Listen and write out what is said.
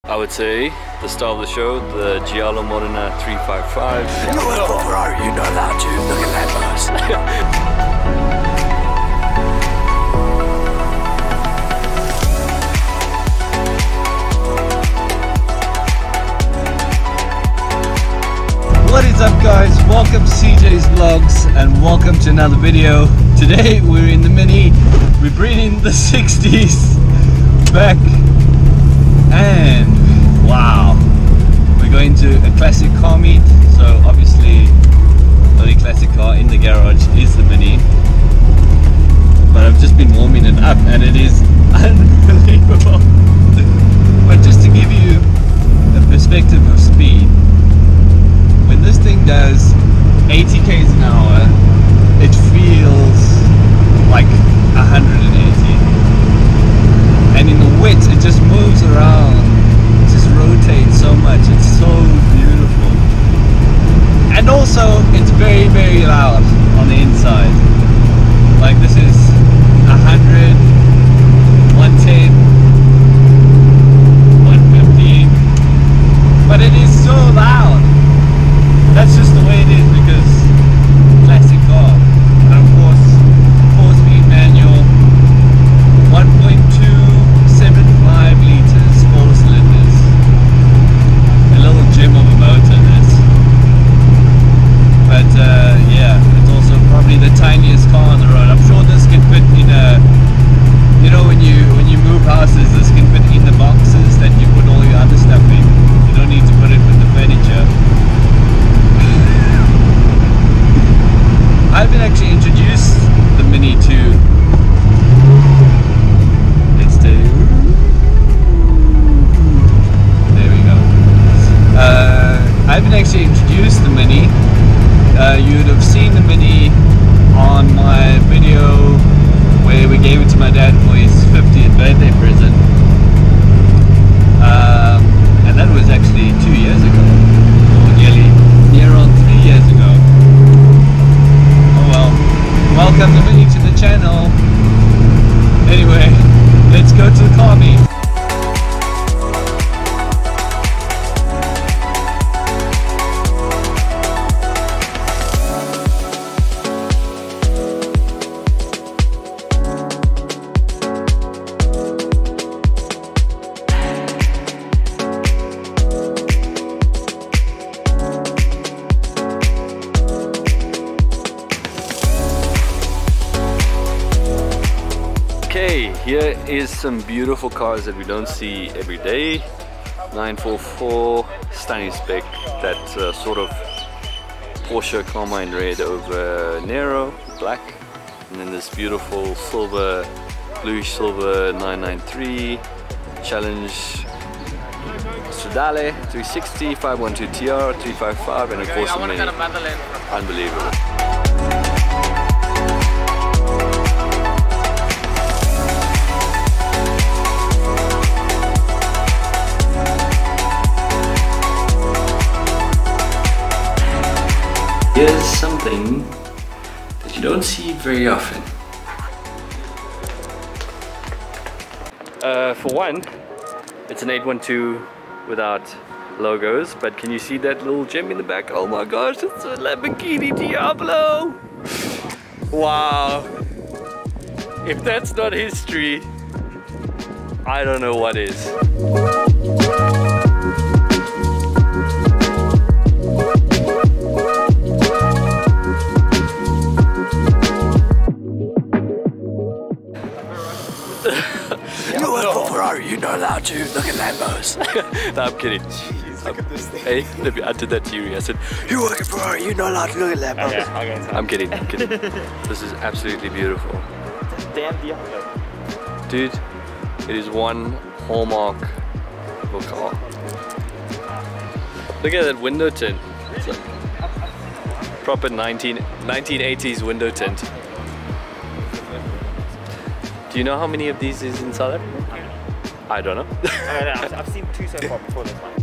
I would say the star of the show, the Giallo Modena 355. You work for Ferrari, you're not allowed to. Look at that What is up guys, welcome to CJ's Vlogs and welcome to another video. Today we're in the Mini, we're bringing the 60s back and wow, we're going to a classic car meet. So obviously the only classic car in the garage is the Mini, but I've just been warming it up and it is unbelievable. But just to give you a perspective of speed, when this thing does 80 km an hour, it feels like 180. And in the wet, it just moves around, it just rotates so much. It's so beautiful. And also, it's very, very loud on the inside. Like this is 100, 110, 115, but it is so loud. That's just the way it is because classic car. And of course, 4-speed manual, 1.275 liters, 4 cylinders. A little gem of a motor this. But yeah, it's also probably the tiniest car on the road. I'm sure this can fit in a, you know, when you move houses, this can fit in the boxes that you put all your other stuff in. You don't need to put it with the furniture. I've been actually introduced the Mini to, let's do, there we go. I've been actually introduced the Mini. You'd have seen the Mini on my video where we gave it to my dad for his 50th birthday present. And that was actually 2 years ago, or near on 3 years ago. Welcome the Mini to the channel. Anyway, let's go to the car meet. Okay, here is some beautiful cars that we don't see every day. 944, stunning spec, that sort of Porsche Carmine red over Nero, black. And then this beautiful silver, bluish silver 993, Challenge Stradale 360, 512 TR, 355, and of course the Mini. Unbelievable. Here's something that you don't see very often. For one, it's an 812 without logos, but can you see that little gem in the back? Oh my gosh, it's a Lamborghini Diablo! Wow! If that's not history, I don't know what is. You work for Ferrari, you're not allowed to. Look at Lambos. No, I'm kidding. Jeez, look at this thing. Hey, let me add to that theory. I said, You work at Ferrari, you're not allowed to look at Lambos. Okay. I'm kidding, I'm kidding. This is absolutely beautiful. Damn Diablo. Dude, it is one hallmark of a car. Look at that window tint. It's like proper 1980s window tint. Do you know how many of these is in South Africa? I don't know. I've seen 2 so far before this one.